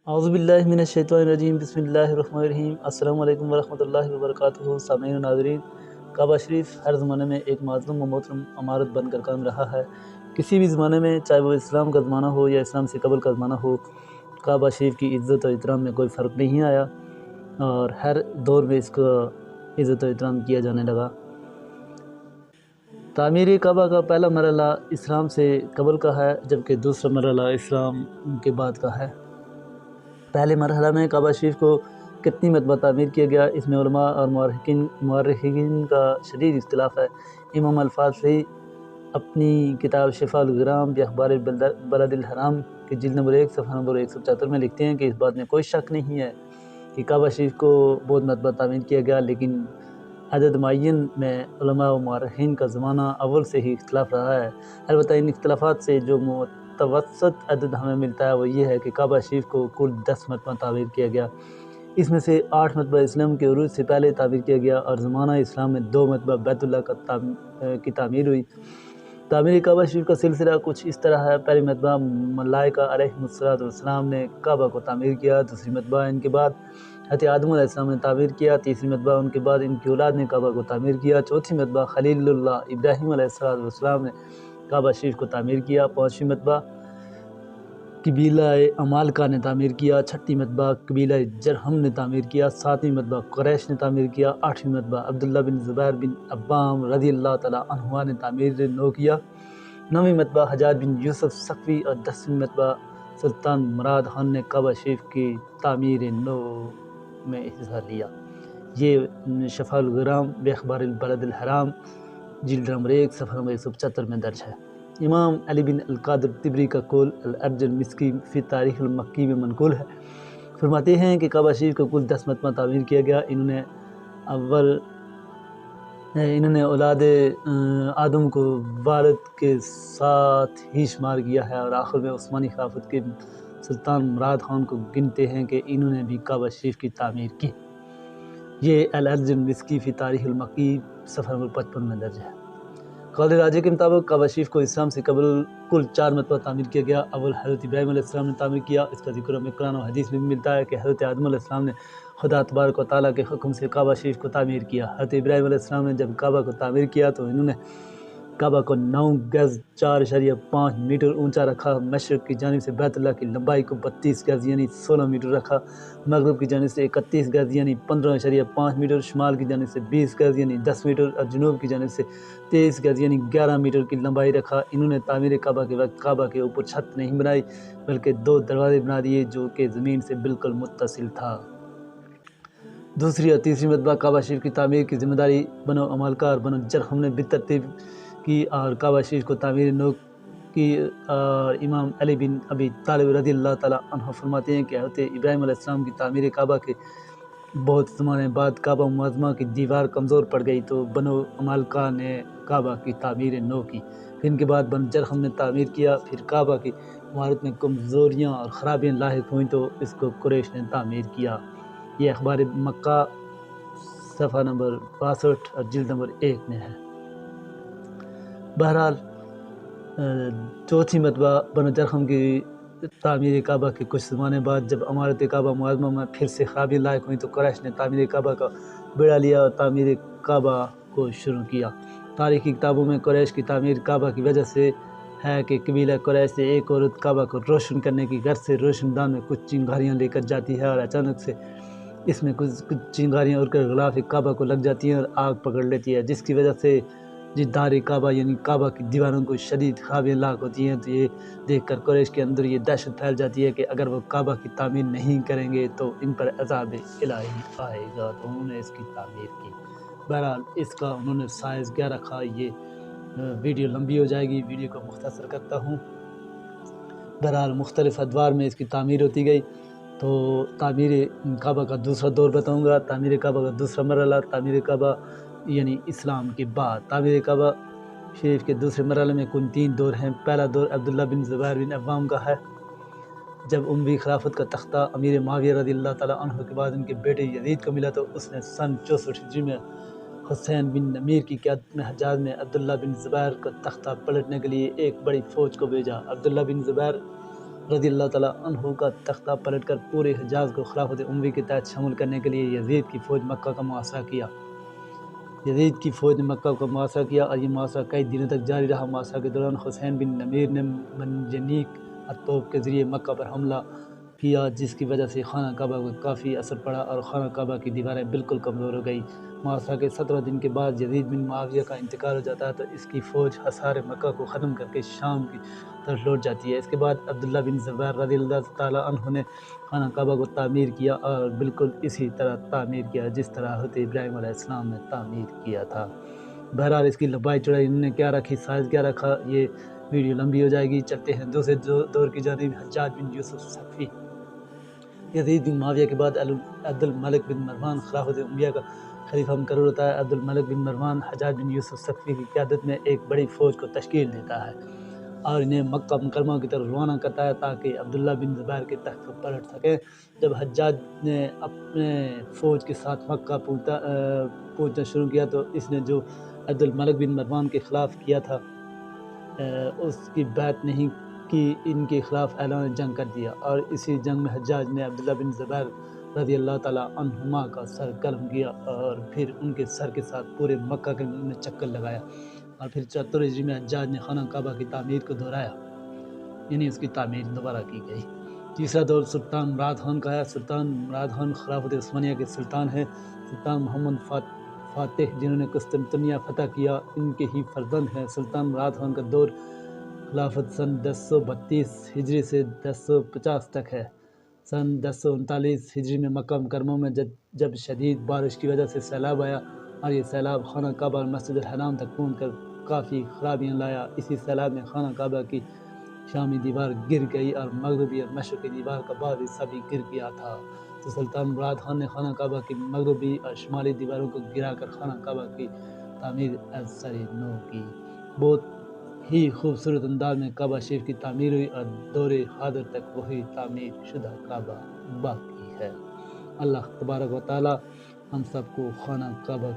اعوذ باللہ من الشیطان الرجیم، بسم اللہ الرحمن الرحیم۔ السلام علیکم ورحمۃ اللہ وبرکاتہ۔ سامعین و ناظرین، کعبہ شریف ہر زمانے میں ایک معظم و محترم عمارت بن کر کام رہا ہے۔ کسی بھی زمانے میں، چاہے وہ اسلام کا زمانہ ہو یا اسلام سے قبل کا زمانہ ہو، کعبہ شریف کی عزت و احترام میں کوئی فرق نہیں آیا اور ہر دور میں اس کا عزت و احترام کیا جانے لگا۔ تعمیر کعبہ کا پہلا مرحلہ اسلام سے قبل کا ہے، جبکہ دوسرا مرحلہ اسلام کے بعد کا ہے۔ پہلے مرحلہ میں کعبہ شریف کو کتنی مرتبہ تعمیر کیا گیا، اس میں علماء اور مورخین کا شدید اختلاف ہے۔ امام الفاظی اپنی کتاب شفاء الغرام باخبار بلد الحرام کی جلد نمبر 1 صفحہ نمبر 174 میں لکھتے ہیں کہ اس بات میں کوئی شک نہیں ہے کہ کعبہ شریف کو بہت مرتبہ تعمیر کیا گیا، لیکن عدد معین میں علماء و مورخین کا زمانہ اول سے ہی اختلاف رہا ہے۔ البتہ ان اختلافات سے جو متوسط عدد ہمیں ملتا ہے وہ یہ ہے کہ کعبہ شریف کو کل 10 مرتبہ تعمیر کیا گیا۔ اس میں سے 8 مرتبہ اسلام کے عروج سے پہلے تعمیر کیا گیا اور زمانہ اسلام میں 2 مرتبہ بیت اللہ کی تعمیر ہوئی۔ تعمیر کعبہ شریف کا سلسلہ کچھ اس طرح ہے۔ پہلی مرتبہ ملائکہ علیہم السلام نے کعبہ کو تعمیر کیا، دوسری مرتبہ ان کے بعد حضرت آدم علیہ السلام نے تعمیر کیا، تیسری مرتبہ ان کے بعد ان کی اولاد نے کعبہ کو تعمیر کیا، چوتھی مرتبہ خلیل اللہ ابراہیم علیہ السلام نے کعبہ شریف کو تعمیر کیا، پانچویں مرتبہ قبیلہ عمالقہ نے تعمیر کیا، چھٹی مرتبہ قبیلہ جرہم نے تعمیر کیا، ساتویں مرتبہ قریش نے تعمیر کیا، آٹھویں مرتبہ عبداللہ بن زبیر بن عوام رضی اللہ تعالیٰ عنہما نے تعمیر نو کیا، نویں مرتبہ حجاج بن یوسف ثقفی اور 10ویں مرتبہ سلطان مراد خان نے کعبہ شریف کی تعمیر نو میں حصہ لیا۔ یہ شفاء الغرام باخبار بلد الحرام جلد نمبر 1 صفحہ نمبر 175 میں درج ہے۔ امام علی بن القادر طبری کا قول الارج المسکی فی تاریخ المکی میں منقول ہے۔ فرماتے ہیں کہ کعبہ شریف کو کل 10 مرتبہ تعمیر کیا گیا۔ انہوں نے اولاد آدم کو والد کے ساتھ ہی شمار کیا ہے اور آخر میں عثمانی خلافت کے سلطان مراد خان کو گنتے ہیں کہ انہوں نے بھی کعبہ شریف کی تعمیر کی۔ یہ الارج المسکی فی تاریخ المکی صفحہ نمبر 55 میں درج ہے۔ قول راجح کے مطابق کعبہ شریف کو اسلام سے قبل کل 4 مرتبہ تعمیر کیا گیا۔ اول حضرت ابراہیم علیہ السلام نے تعمیر کیا۔ اس کا ذکر ہمیں قرآن و حدیث میں بھی ملتا ہے کہ حضرت آدم علیہ السلام نے خدا تبارک و تعالیٰ کے حکم سے کعبہ شریف کو تعمیر کیا۔ حضرت ابراہیم علیہ السلام نے جب کعبہ کو تعمیر کیا تو انہوں نے کعبہ کو 9 گز 4.5 میٹر اونچا رکھا، مشرق کی جانب سے بیت اللہ کی لمبائی کو 32 گز یعنی 16 میٹر رکھا، مغرب کی جانب سے 31 گز یعنی 15.5 میٹر، شمال کی جانب سے 20 گز یعنی 10 میٹر اور جنوب کی جانب سے 23 گز یعنی 11 میٹر کی لمبائی رکھا۔ انہوں نے تعمیر کعبہ کے وقت کعبہ کے اوپر چھت نہیں بنائی بلکہ 2 دروازے بنا دیے جو کہ زمین سے بالکل متصل تھا۔ دوسری اور تیسری مرتبہ کعبہ شریف کی تعمیر کی ذمہ داری بنو عمالقہ اور بنو جرہم نے بالترتیب کی اور کعبہ شریف کو تعمیر نو کی۔ اور امام علی بن ابی طالب رضی اللہ تعالیٰ عنہ فرماتے ہیں کہ حضرت ابراہیم علیہ السلام کی تعمیر کعبہ کے بہت زمانے بعد کعبہ معظمہ کی دیوار کمزور پڑ گئی تو بنو عمالقہ نے کعبہ کی تعمیر نو کی، پھر ان کے بعد بنو جرہم نے تعمیر کیا، پھر کعبہ کی عمارت میں کمزوریاں اور خرابیاں لاحق ہوئیں تو اس کو قریش نے تعمیر کیا۔ یہ اخبار مکہ صفحہ نمبر 62 اور جلد نمبر 1 میں ہے۔ بہرحال چوتھی مرتبہ بنو جرہم کی تعمیر کعبہ کے کچھ زمانے بعد جب عمارت کعبہ معظمہ میں پھر سے خرابیاں لاحق ہوئیں تو قریش نے تعمیر کعبہ کا بیڑا لیا اور تعمیر کعبہ کو شروع کیا۔ تاریخی کتابوں میں قریش کی تعمیر کعبہ کی وجہ سے ہے کہ قبیلہ قریش سے ایک عورت کعبہ کو روشن کرنے کی غرض سے روشن دان میں کچھ چنگاریاں لے کر جاتی ہے اور اچانک سے اس میں کچھ چنگاریاں اڑ کر غلاف کعبہ کو لگ جاتی ہیں اور آگ پکڑ لیتی ہے، جس کی وجہ سے جدار کعبہ یعنی کعبہ کی دیواروں کو شدید خرابیاں لاحق ہوتی ہیں۔ تو یہ دیکھ کر قریش کے اندر یہ دہشت پھیل جاتی ہے کہ اگر وہ کعبہ کی تعمیر نہیں کریں گے تو ان پر عذاب الہی آئے گا، تو انہوں نے اس کی تعمیر کی۔ بہرحال اس کا انہوں نے سائز کیا رکھا، یہ ویڈیو لمبی ہو جائے گی، ویڈیو کو مختصر کرتا ہوں۔ بہرحال مختلف ادوار میں اس کی تعمیر ہوتی گئی۔ تو تعمیر کعبہ کا دوسرا دور بتاؤں گا۔ تعمیر کعبہ کا دوسرا مرحلہ تعمیر کعبہ یعنی اسلام کے بعد۔ تعمیر کعبہ شریف کے دوسرے مرحلے میں کل 3 دور ہیں۔ پہلا دور عبداللہ بن زبیر بن عوام کا ہے، جب اموی خلافت کا تختہ امیر معاویہ رضی اللہ تعالیٰ عنہ کے بعد ان کے بیٹے یزید کو ملا تو اس نے سن 64 ہجری میں حسین بن نمیر کی قیادت میں حجاز میں عبداللہ بن زبیر کا تختہ پلٹنے کے لیے ایک بڑی فوج کو بھیجا۔ عبداللہ بن زبیر رضی اللہ تعالیٰ عنہ کا تختہ پلٹ کر پورے حجاز کو خلافت اموی کے تحت شامل کرنے کے لیے یزید کی فوج مکہ کا محاصرہ کیا۔ یزید کی فوج نے مکہ کا محاصرہ کیا اور یہ محاصرہ کئی دنوں تک جاری رہا۔ محاصرہ کے دوران حسین بن نمیر نے منجنیق اور توپ کے ذریعے مکہ پر حملہ کیا، جس کی وجہ سے خانہ کعبہ کو کافی اثر پڑا اور خانہ کعبہ کی دیواریں بالکل کمزور ہو گئی۔ محاصرہ کے 17 دن کے بعد یزید بن معاویہ کا انتقال ہو جاتا ہے تو اس کی فوج حصار مکہ کو ختم کر کے شام کی طرف لوٹ جاتی ہے۔ اس کے بعد عبداللہ بن زبیر رضی اللہ تعالیٰ عنہ نے خانہ کعبہ کو تعمیر کیا اور بالکل اسی طرح تعمیر کیا جس طرح حضرت ابراہیم علیہ السلام نے تعمیر کیا تھا۔ بہرحال اس کی لمبائی چوڑائی انہوں نے کیا رکھی، سائز کیا رکھا، یہ ویڈیو لمبی ہو جائے گی۔ چلتے ہیں دوسرے دور کی جانب، حجاج بن یوسف ثقفی۔ یزید بن معاویہ کے بعد عبد الملک بن مروان خلافت امیہ کا خلیفہ مقرر ہوتا ہے۔ عبد الملک بن مروان حجاج بن یوسف ثقفی کی قیادت میں ایک بڑی فوج کو تشکیل دیتا ہے اور انہیں مکہ مکرمہ کی طرف روانہ کرتا ہے تاکہ عبداللہ بن زبیر کے تخت کو پلٹ سکیں۔ جب حجاج نے اپنے فوج کے ساتھ مکہ پہنچنا شروع کیا تو اس نے جو عبد الملک بن مروان کے خلاف کیا تھا اس کی بیعت نہیں کی، ان کے خلاف اعلان جنگ کر دیا، اور اسی جنگ میں حجاج نے عبداللہ بن زبیر رضی اللہ تعالیٰ عنہما کا سر قلم کیا اور پھر ان کے سر کے ساتھ پورے مکہ کے میں چکر لگایا، اور پھر 74 ہجری میں حجاج نے خانہ کعبہ کی تعمیر کو دہرایا، یعنی اس کی تعمیر دوبارہ کی گئی۔ تیسرا دور سلطان مراد خان کا ہے۔ سلطان مراد خان خلافت عثمانیہ کے سلطان ہیں۔ سلطان محمد فاتح جنہوں نے قسطنطنیہ فتح کیا، ان کے ہی فرزند ہیں۔ سلطان مراد خان کا دور خلافت سن 1032 ہجری سے 1050 تک ہے۔ سن 1039 ہجری میں مکہ مکرمہ میں جب شدید بارش کی وجہ سے سیلاب آیا اور یہ سیلاب خانہ کعبہ اور مسجد الحرام تک پہنچ کر کافی خرابیاں لایا۔ اسی سیلاب میں خانہ کعبہ کی شامی دیوار گر گئی اور مغربی اور مشرقی دیوار کا بعض حصہ بھی گر گیا تھا، تو سلطان مراد خان نے خانہ کعبہ کی مغربی اور شمالی دیواروں کو گرا کر خانہ کعبہ کی تعمیر از سر نو کی۔ بہت ہی خوبصورت انداز میں کعبہ شریف کی تعمیر ہوئی اور دور حاضر تک وہی تعمیر شدہ کعبہ باقی ہے۔ اللہ تبارک و تعالی ہم سب کو خانہ کعبہ